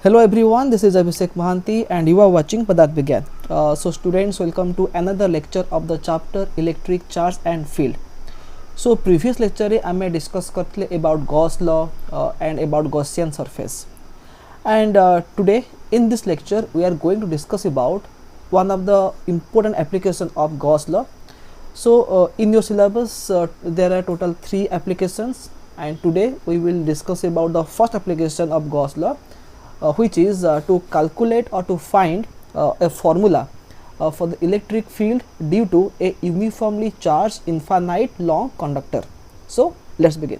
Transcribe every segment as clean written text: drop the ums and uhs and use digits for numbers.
Hello everyone, this is Abhishek Mahanti and you are watching Padarth Vigyan. So students, welcome to another lecture of the chapter Electric Charge and Field. So previous lecture रे आमे discuss करथले about Gauss law and about Gaussian surface. And today in this lecture we are going to discuss about one of the important application of Gauss law. So in your syllabus there are total 3 applications, and today we will discuss about the first application of Gauss law, which is to calculate or to find a formula for the electric field due to a uniformly charged infinite long conductor. So let's begin.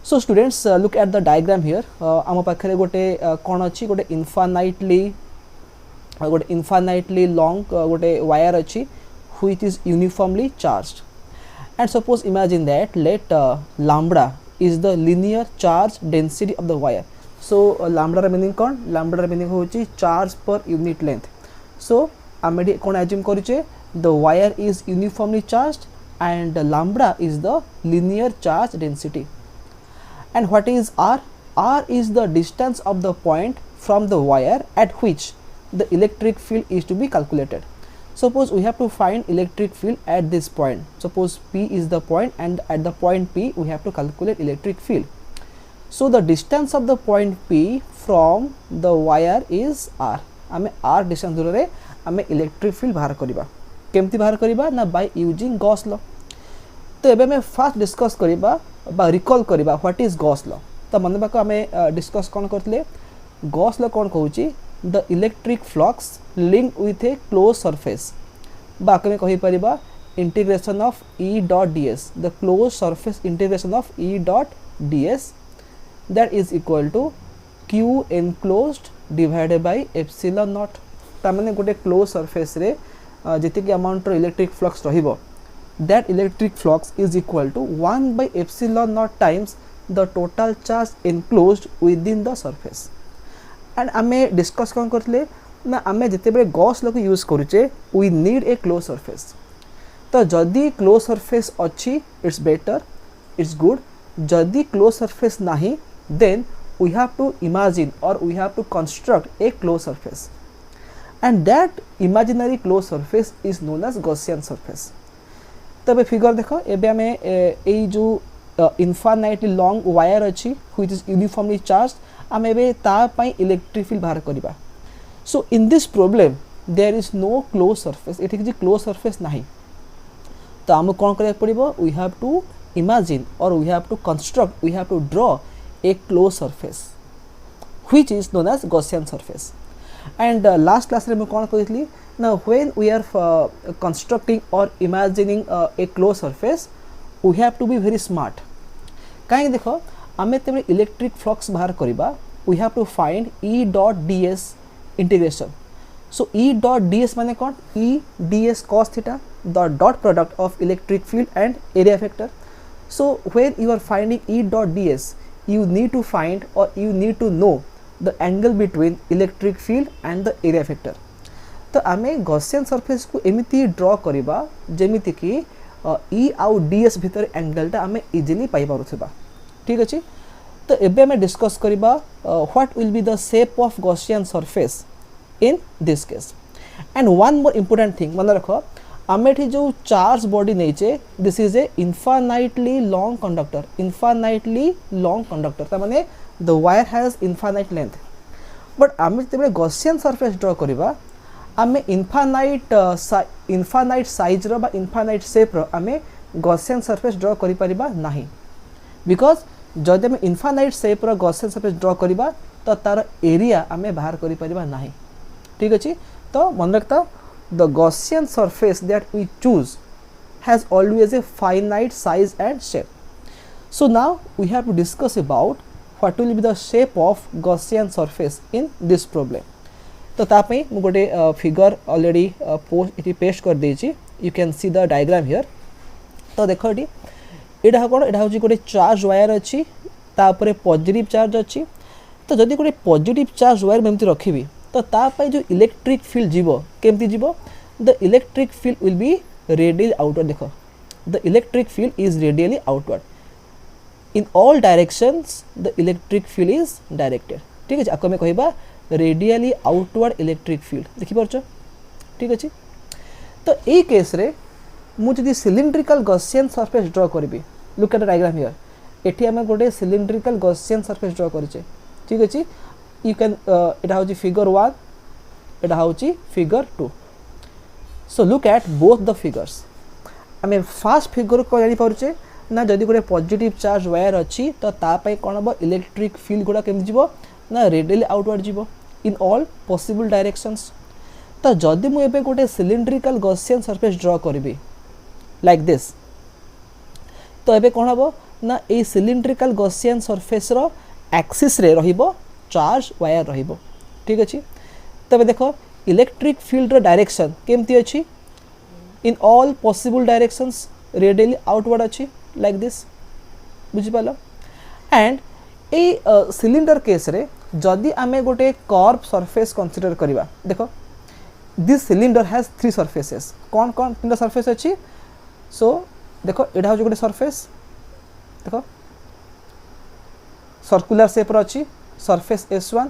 So students, look at the diagram here. आम पाखरे गोटे कौन अच्छी गोटे infinitely long गोटे wire अच्छी which is uniformly charged, and suppose imagine that let lambda is the linear charge density of the wire. So lambda रा meaning कौन? Lambda रा meaning होची charge per unit length. So आमे कौन assume करिचे the wire is uniformly charged and lambda is the linear charge density. And what is R? R is the distance of the point from the wire at which the electric field is to be calculated. Suppose we have to find electric field at this point. Suppose P is the point, and at the point P we have to calculate electric field. So the distance of the point P from the wire is R. आमे R distance दूर रे आमे electric field बाहर करिबा. केमती बाहर करिबा ना by using Gauss law. तो एबे मैं फर्स्ट डिस्कस करिबा बा रिकॉल करिबा व्हाट इज Gauss law. तो मन बाको आमे डिस्कस कोन करथले Gauss law कोन कहूची the electric flux linked with a closed surface. बाको में कहि परिबा integration of E dot ds, the closed surface integration of E dot ds, that is equal to q enclosed divided by epsilon naught. तामने गोटे closed surface रे जेते कि amount रो electric flux रहिबो, that electric flux is equal to 1 by epsilon naught times the total charge enclosed within the surface. And आमे discuss कौन करथले ना आमे जेते बेले Gauss law को यूज करूचे we need a closed surface. तो जदी closed surface अच्छी it's better, it's good. जदी closed surface नहीं, then we have to imagine or we have to construct a closed surface, and that imaginary closed surface is known as Gaussian surface. तबे figure देखो एबे आमे ए जो infinitely long wire अच्छी which is uniformly charged आमे एबे ता पई electric field बाहर करिबा. So in this problem there is no closed surface, एठी कि closed surface नहीं. तो आमे कोन करे पड़िबो, we have to imagine or we have to construct, we have to draw a closed surface which is known as Gaussian surface. And last class रे मैं कोन कहितली now when we are constructing or imagining a closed surface we have to be very smart. काहे देखो आमे तेबे electric flux बाहर करिबा, we have to find E dot ds integration. So E dot ds माने कोन? E ds cos theta, the dot product of electric field and area factor. So when you are finding E dot ds, you need to find or you need to know the angle between electric field and the area factor. तो आमे Gaussian surface को एमिति draw करिबा जेमिति कि E आउ ds भितर angle टा आमे इजीली पाई पारुथिबा. ठीक अछि. तो एबे आमे डिस्कस करिबा what will be the shape of Gaussian surface in this case. And one more important thing मन रखो, आमे एठी जो चार्ज बॉडी नेचे this is a infinitely long conductor. Infinitely long conductor ता माने the wire has infinite length. But आमे जेबे Gaussian surface ड्रॉ करिबा आमे infinite size रो बा infinite shape रो आमे Gaussian surface ड्रॉ करि परिबा नाही, because जदि आमे infinite shape रो Gaussian surface ड्रॉ करिबा तो तार एरिया आमे बाहर करि परिबा नाही. ठीक अछि. तो मन रखता the Gaussian surface that we choose has always a finite size and shape. So now we have to discuss about what will be the shape of Gaussian surface in this problem. तो तापे मु गोटे figure already post इति paste कर देछि. You can see the diagram here. तो देखो इति एडा कोन, एडा होची गोटे चार्ज वायर अछि, ता ऊपर पॉजिटिव चार्ज अछि. तो जदि गोटे पॉजिटिव चार्ज वायर मेमति रखिबी तो ता पय जो इलेक्ट्रिक फील्ड जीवो केमति जीवो, the electric field will be radially outward. देखो the electric field is radially outward. In all directions the electric field is directed. ठीक अच्छे आपको कह रेडियली आउटवर्ड इलेक्ट्रिक फील्ड देखिपार ठीक अच्छे। तो यही केस रे मुझे सिलिंड्रिकल गॉसियन सरफेस ड्रॉ करी look at the diagram here एठी आम गोटे सिलिंड्रिकल गॉसियन सरफेस ड्रॉ करें ठीक अच्छे यू कैन एटा हूँ फिगर 1 एटा हूँ figure 2। So look at both the figures आम फास्ट फिगर को जानीपे ना जदि गोटे पॉजिटिव चार्ज वायर अच्छी तो तापाई कौन हम इलेक्ट्रिक फील्ड गुड़ा केमती जीवो ना रेडियली आउटवर्ड जीवो इन ऑल पॉसिबल डायरेक्शंस। तो जदि मुझे गोटे सिलिंड्रिकल गॉसियन सरफेस ड्रॉ करी लाइक दिस तो ये कौन हम ना ये सिलिंड्रिकल गॉसियन सरफेस रो एक्सिस रे रहिबो चार्ज वायर रहिबो ठीक अच्छे। तबे देखो इलेक्ट्रिक फील्ड रो डायरेक्शन केमती अच्छी in all possible directions radially outward अच्छी लाइक दिस बुझिपाल। एंड ए सिलिंडर केस रे जदि आमे गोटे कर्व सरफेस कंसीडर करिबा देखो दिस सिलिंडर हैज 3 सरफेसेस कौन कौन 3 सरफेस अच्छी। सो देखो एटा हो गोटे सरफेस देखो सर्कुलर शेप रो अच्छी सरफेस S1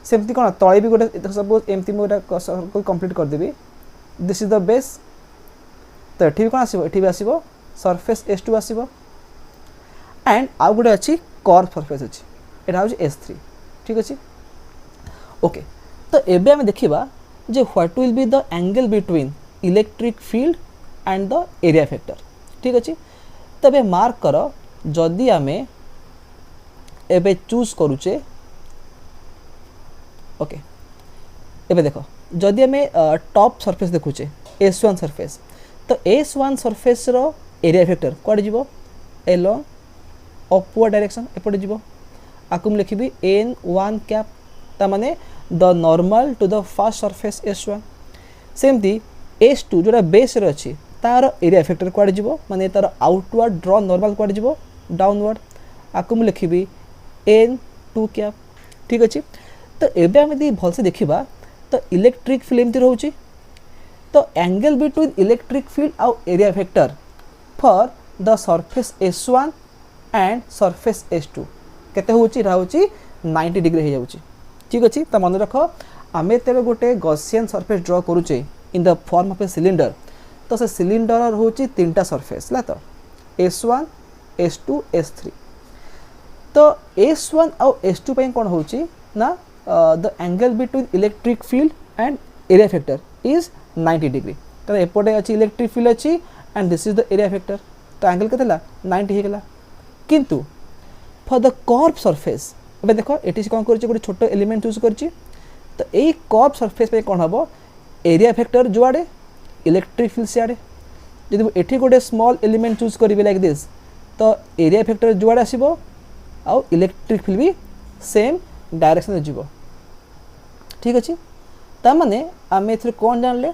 सेमती कौन तले भी गोटे सपोज एमती मुझे सर्कल कंप्लीट करदेवी दिस इज द बेस तो ये कौन आसो ये भी आसो सरफेस S2 आसो एंड आउ गोटे अच्छी कर्व सरफेस अच्छी यहाँ हूँ S3 ठीक अच्छे ओके। तो एबे आम देखा जे what will be the angle between electric field and the area vector ठीक अच्छे। तबे मार्क कर जदि आम एबे चूज करुचे ओके एबे देखो जदि आम टॉप सरफेस देखुचे S1 सरफेस तो S1 सरफेस रो एरिया फैक्टर कौड़े जीवो एलोंग अपवर्ड डायरेक्शन एपटे जीवो आकु मु लिखिबी n1 कैप ता माने the normal to the first surface S1 सेमती S2 जोड़ा बेस रे अछि तार एरिया फैक्टर कौड़े जीवो माने तार आउटवर्ड ड्रॉ नॉर्मल कौड़े जीवो डाउनवर्ड आकु मु लिखिबी n2 कैप ठीक अछि। तो एबे हम यदि भलसे देखिबा तो इलेक्ट्रिक फील्ड एमती रहउची तो एंगल बिटवीन इलेक्ट्रिक फील्ड आउ area factor for the surface S1 and surface S2 केते होची रहउची 90 डिग्री हो जाउची ठीक अछि। तो मन रख आमे तेबे गोटे गॉसियन सरफेस ड्रॉ करूचे इन the form of a cylinder तो से सिलिंडर रहउची 3टा सरफेस ला तो S1 S2 S3 तो S1 आउ S2 पई कोन होची ना the angle between electric field and area factor is 90 degree तो एपटे अच्छी इलेक्ट्रिक फील्ड अच्छी and this is the area factor तो एंगल के 90 हो गला। किंतु for the curve surface A देख ये कौन कर गोटे छोट एलिमेंट यूज कर तो यही कर्व सरफेस पे कौन हम एरिया फैक्टर जुआड़े इलेक्ट्रिक फील्ड सियाड़े जब ये गोटे स्मॉल एलिमेंट चूज करी लाइक दिस तो एरिया फैक्टर जुआड़े आसो आउ इलेक्ट्रिक फील्ड भी सेम डायरेक्शन जीव ठीक अच्छे। तामाने आम ए कौन जानले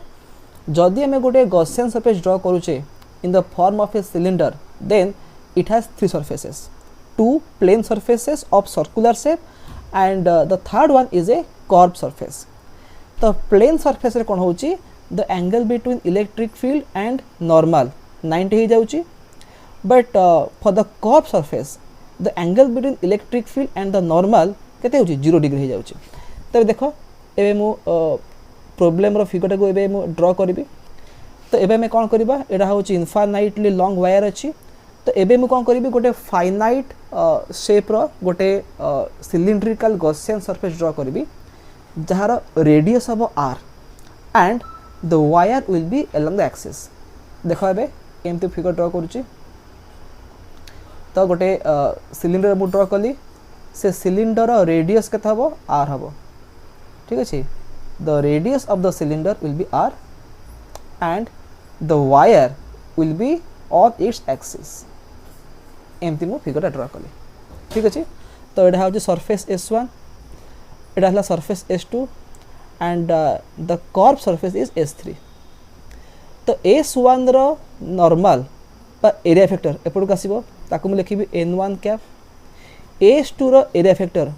जदि आम गोटे गॉसियन सरफेस ड्रॉ करुचे in the form of a cylinder then it has 3 surfaces 2 plane surfaces of circular shape and the third one is a curved surface। तो plane surface रे कौन होची the angle between electric field and normal 90 हो जाउची but for the curved surface the angle between electric field and the normal केते होची 0 degree हो जाउची। तबे देखो एबे मु प्रॉब्लम रो फिगर को एबे मु ड्रॉ करबी तो एबे मैं कौन करबा एडा होची इनफाइनाइटली लॉन्ग वायर अछि तो एबे मु कौन करी गोटे फाइनाइट शेप रो गोटे सिलिंड्रिकल गॉसियन सरफेस ड्रॉ करी जार रेडियस हम r and the wire will be along the axis देखो एबे एमती फिगर ड्रॉ करूची तो गोटे सिलिंडर मु ड्रॉ कली से सिलिंडर रेडियस केते हबो r हबो ठीक अछि the radius of the cylinder will be r and the wire will be on its axis एमती मु फिगर ड्रॉ कली ठीक अच्छे। तो यहाँ हूँ सरफेस S1 यहाँ surface S2 and the curve surface is S3 तो S1 रो नॉर्मल एरिया फैक्टर एपटू आसो ताकू लिखी n1 कैप S2 रो एरिया फैक्टर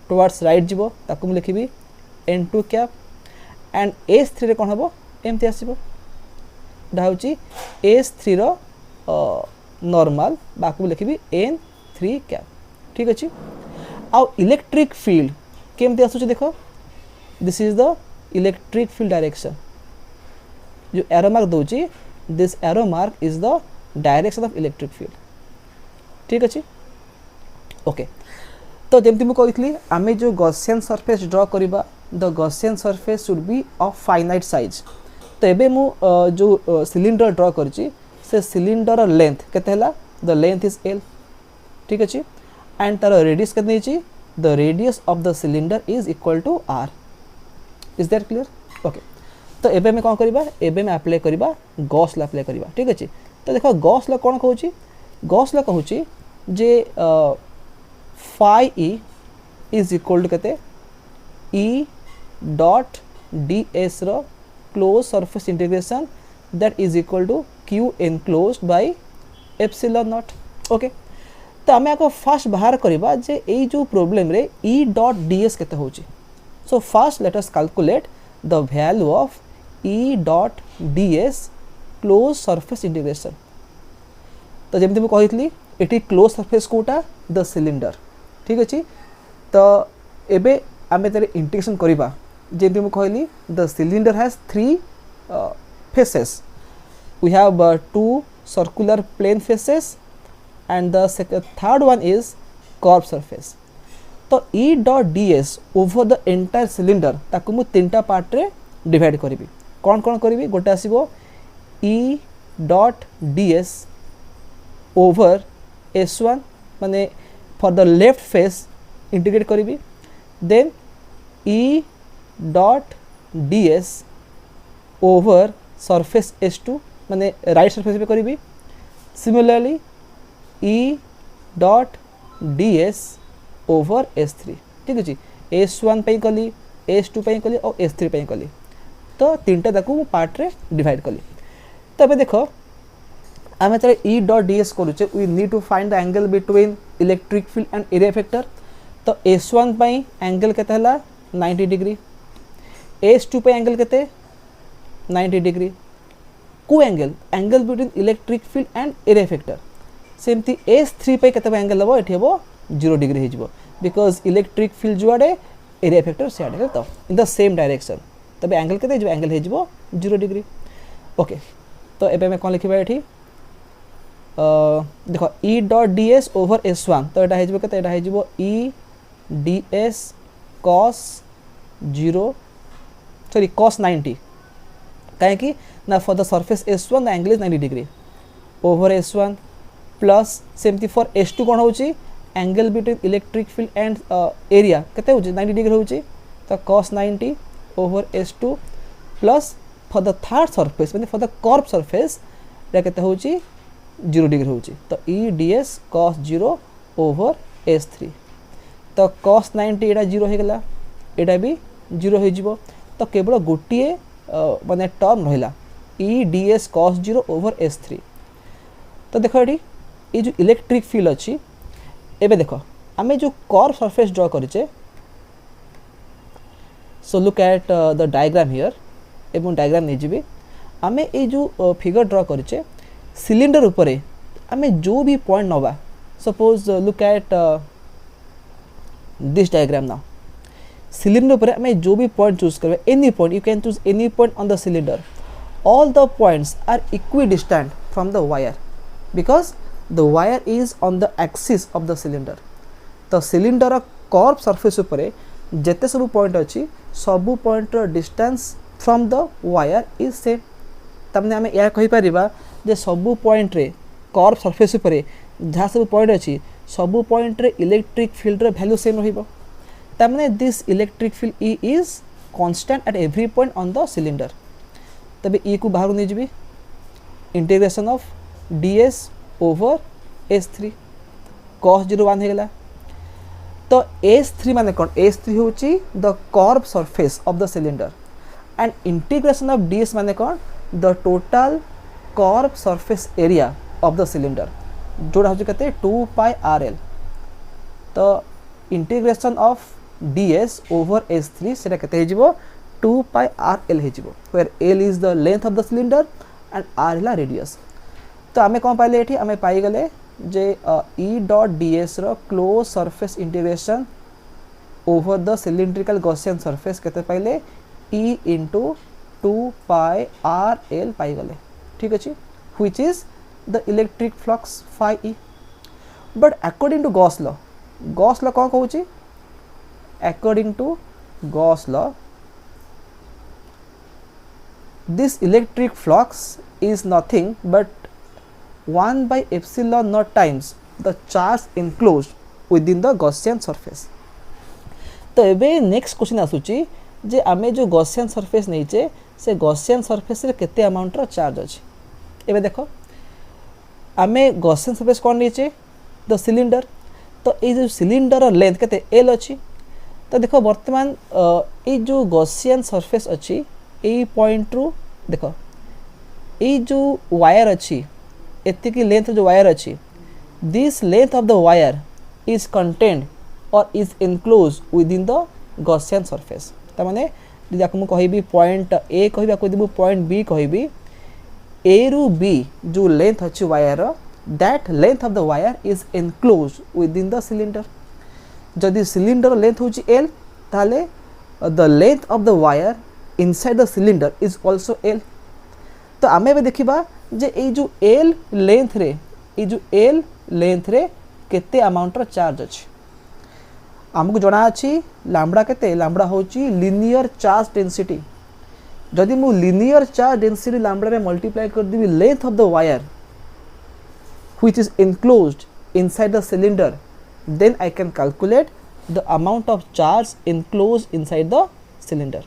टुवर्ड्स राइट जीवो ताकू लिखी n2 कैप एंड S3 रे कौन हम एमती आसो हूँ S3 रो नॉर्मल बाकू लिखी n3 कैप ठीक अच्छे। आउ इलेक्ट्रिक फील्ड केमती आसुची देख this is the electric field direction जो एरो मार्क दूची this arrow mark is the direction of electric field ठीक अच्छे ओके तो जमती मुझे कही आम जो गॉसियन सरफेस ड्रॉ करवा the Gaussian surface should be of finite size तो एबे मु जो सिलिंडर ड्रॉ करची से सिलिंडर लेंथ केते हला द लेंथ इज एल ठीक अच्छे एंड तार रेडियस केते नेची the radius of the cylinder is equal to R is that clear okay तो एबे में कौन करबा एबे में अप्लाई करबा गॉस लॉ अप्लाई करबा ठीक अच्छे तो देखो गॉस लॉ कौन कहूची गॉस लॉ कहूची जे phi E is equal to केते ई डॉट डी एस रो close surface integration that is equal to Q enclosed by epsilon naught okay तो आम आपको फास्ट बाहर करबा जे एई जो प्रॉब्लम रे ई डॉट डी एस केते होची so first let us calculate the value of E dot D S close surface integration तो जमती मुझे कही एटी क्लोज सरफेस कोटा द सिलिंडर ठीक अच्छे तो एबे आमे तारे इंटीग्रेशन करबा जमती मुझे कहली the cylinder has 3 faces we have 2 circular plane faces and the third one is curved surface तो E dot ds over the entire cylinder ताकु मु तीनटा पार्ट रे डिवाइड करिवि कौन कौन करिवि गोटे आसीबो E dot ds over S1 माने for the left face integrate करिवि then E dot ds over surface S2 माने राइट सरफेस पे करिवि similarly E dot ds over S3 ठीक अच्छे S1 पे कली S2 पे कली और S3 पे कली तो तीनटा ताकू पार्ट रे डिवाइड कली तो अब देखो आम जो E dot ds करुचे we need to find the angle between electric field and area factor तो S1 पे एंगल केते हला 90 डिग्री S2 पे एंगल केते 90 डिग्री को angle angle between electric field and area vector सेमती S3 पे केते एंगल हबो एठी हबो 0 डिग्री हिजबो बिकॉज इलेक्ट्रिक फील्ड जुआडे एरिया फैक्टर सियाडे तो इन द सेम डायरेक्शन तबे एंगल केते जो एंगल हिजबो 0 डिग्री ओके तो एबे में कोन लिखिबा एठी देखो E dot ds over S1 तो एटा हिजबो केते एटा हिजबो E ds cos 90 काहे कि ना for the surface S1 the angle is 90 degree over S1 plus सेमती फॉर S2 कौन होची angle between electric field and area केते होची 90 डिग्री होची तो cos 90 over S2 plus for the third surface माने फॉर द कर्व सरफेस रे केते होची 0 डिग्री होची तो E ds cos 0 over S3 तो cos 90 एटा 0 हो गला एटा भी 0 हो जिवो तो केवल गोटिए माने टर्म रहिला E ds cos 0 over S3 तो देखो एटी ये जो इलेक्ट्रिक फील्ड अच्छी एबे देखो आमे जो कर्व सरफेस ड्रॉ करिचे so look at the diagram here एवं डायग्राम नहीं जीबे आमे ये जो फिगर ड्रॉ करिचे सिलिंडर ऊपर आमे जो भी पॉइंट नवा suppose look at this diagram now cylinder ऊपर आमे जो भी पॉइंट चूज करबे any point you can choose any point on the cylinder all the points are equidistant from the wire because the wire is on the axis of the cylinder तो cylinder curve surface ऊपर जेते सब point अच्छी सबू point distance from the wire is same तमने आम या कहि परिबा जे सबू पॉइंट रे कर्व सरफेस ऊपर जहाँ सब पॉइंट अच्छी सबू पॉइंट रे इलेक्ट्रिक फील्ड रे वैल्यू सेम रहिबो तमने this electric field E is constant at every point on the cylinder तबे ई को बाहर नहीं GB integration of ds over S3 cos 0 1 हो गला तो S3 माने कौन S3 होची the curve surface of the cylinder and integration of ds माने कौन the total curve surface area of the cylinder जोड़ा होची कते 2 पाई rl तो integration of ds over S3 सेटा कते हे जीवो 2 pi rl हे जीवो where l is the length of the cylinder and r is the radius तो आमे कौन पाइले एठी आमे पाई गले जे E डॉट ds रो close surface integration over the cylindrical Gaussian surface केते पाइले E into 2 pi R L पाइगले ठीक अच्छे which is the electric flux phi E but according to Gauss law कौन कहूँ according to Gauss law this electric flux is nothing but 1 by epsilon naught times the charge enclosed within the Gaussian surface. तो एबे next question आसुची जे आमे जो Gaussian surface नहींचे से Gaussian surface रे केते अमाउंट रो चार्ज अछि एबे देखो आमे Gaussian surface कोन नहींचे द सिलिंडर तो ए जो सिलिंडर लेंथ केते l अछि तो देखो वर्तमान ए जो Gaussian surface अछि ए पॉइंट रू देखो ये जो वायर अच्छी एति की लेंथ जो वायर अच्छी this length of the wire is contained or is enclose within the Gaussian surface त माने जदि आपको कहबी पॉइंट ए कहबी आपको देबो पॉइंट बी कहबी ए रु बी जो लेंथ अच्छी wire that length of the wire is enclose within the cylinder जदि सिलिंडर लेंथ होची एल ताले the length of the wire inside the cylinder is also L तो आमे भी देखिबा जे ए जो एल लेंथ रे केते अमाउंट रो चार्ज अछि हमको जणा अछि लैम्बडा केते लैम्बडा होची लीनियर चार्ज डेंसिटी जदि मु लीनियर चार्ज डेंसिटी लैम्बडा रे मल्टीप्लाई कर दिबी length of the wire which is enclosed inside the cylinder then I can calculate the amount of charge enclosed inside the cylinder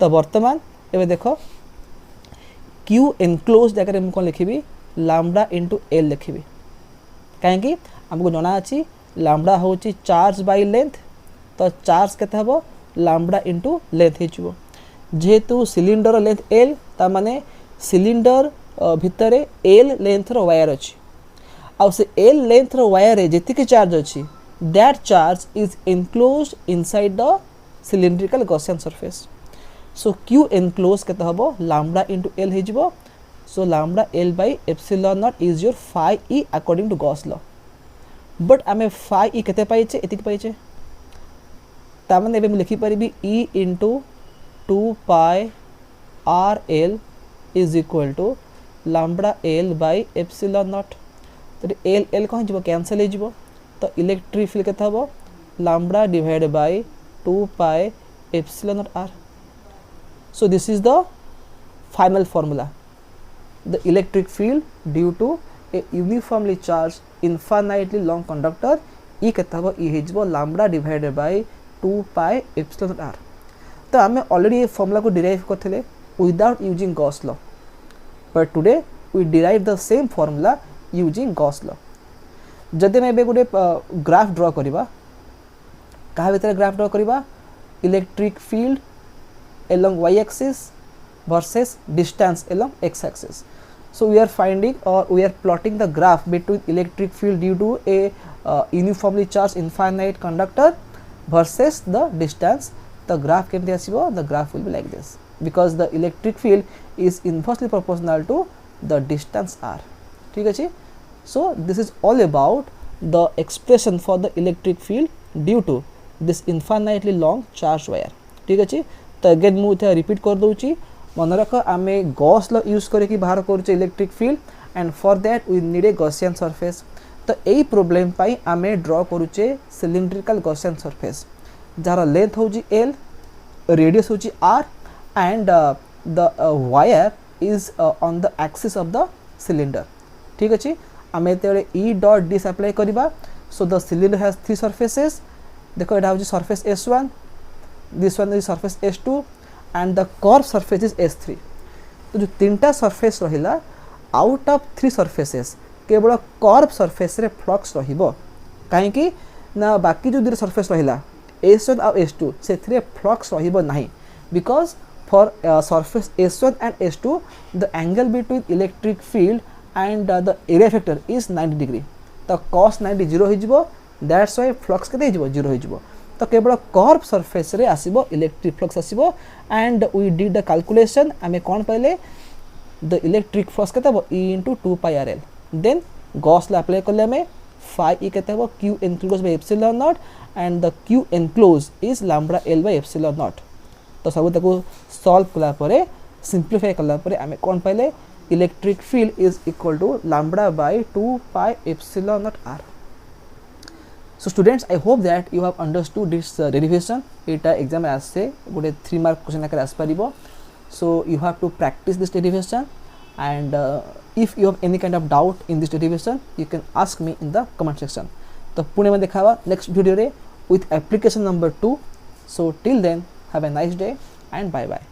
तो वर्तमान एवं देखो Q enclosed जगह मुझे कौन लिखी लैम्बडा इंटू एल लिखी कहीं आमको जना अच्छी लैम्बडा हूँ चार्ज बाय लेंथ तो चार्ज केते हम लैम्बडा इंटू लेंथ हो जेहेतु सिलिंडर लेंथ एल ता माने सिलिंडर भितर एल लेंथ रो वायर अच्छी आउ से एल लेंथ रो वायर जी चार्ज अच्छी that charge is enclosed inside the cylindrical Gaussian surface so Q enclosed केते हबो लैम्बडा इंटू एल हे जिवो so lambda L by epsilon naught is your phi E according to Gauss law but आमे phi E केते पाइचे एतिक पाइचे ता माने एबे लिखि परिबी E into 2 pi R L is equal to lambda L by epsilon not तो एल एल कौन जिवो कैंसिल हे जिवो तो इलेक्ट्रिक फील्ड केते हबो lambda divide by 2 pi epsilon not R So this is the final formula. The electric field due to a uniformly charged infinitely long conductor E केता E हेजबो lambda divided by 2 pi epsilon r. तो हमें already ये formula को derive करथिले without using Gauss law. But today we derive the same formula using Gauss law. जदि मैं गोटे graph draw करिबा कहा भीतर ग्राफ ड्रॉ करिबा electric field along y-axis versus distance along x-axis. So we are finding or we are plotting the graph between electric field due to a uniformly charged infinite conductor versus the distance. The graph can be the graph will be like this because the electric field is inversely proportional to the distance r. ठीक है So this is all about the expression for the electric field due to this infinitely long charged wire. ठीक है तो again मुझे repeat कर दूची मन रख आमे गॉस लॉ यूज करके बाहर करूचे electric field and for that we need a Gaussian surface तो यही प्रोब्लेम पाई आमे ड्रॉ करूचे सिलिंड्रिकल गॉसियन सरफेस जार लेंथ होची एल रेडियस होची R and the wire is on the axis of the cylinder ठीक अच्छे आमे तेरे ई डॉट डी अप्लाई करबा so the cylinder has 3 surfaces देखो एटा होची surface S1 this one is surface S2 and the curved surface is S3 तो जो तीनटा सरफेस रहिला आउट ऑफ 3 सरफेसेस केवल कर्व सरफेस रे फ्लक्स रहिबो काहे कि ना बाकी जो 2 सरफेस रहिला S1 और S2 सेथरे फ्लक्स रहिबो नाही because for surface S1 and S2 the angle between electric field and the area factor is 90 degree तो cos 90 0 हो जिवो दैट्स व्हाई फ्लक्स केते जिवो 0 हो जिवो तो केवल कर्व सरफेस रे आसीबो इलेक्ट्रिक फ्लक्स आसीबो and we did the calculation आमे कोन पहले द इलेक्ट्रिक फ्लक्स केते E into 2 pi RL then Gauss law apply करले हमें phi e kete hobo q enclosed by epsilon naught and the q enclosed is lambda l by epsilon naught. तो सब ताको solve कला परे simplify कला परे आमे कोन पाइले electric field is equal to lambda by 2 pi epsilon naught r. So students, I hope that you have understood this derivation. Eta exam asse gote 3 mark question akare as paribo. So you have to practice this derivation, and if you have any kind of doubt in this derivation, you can ask me in the comment section. तो पुणे में देखा next video रे with application number 2. So till then, have a nice day and bye bye.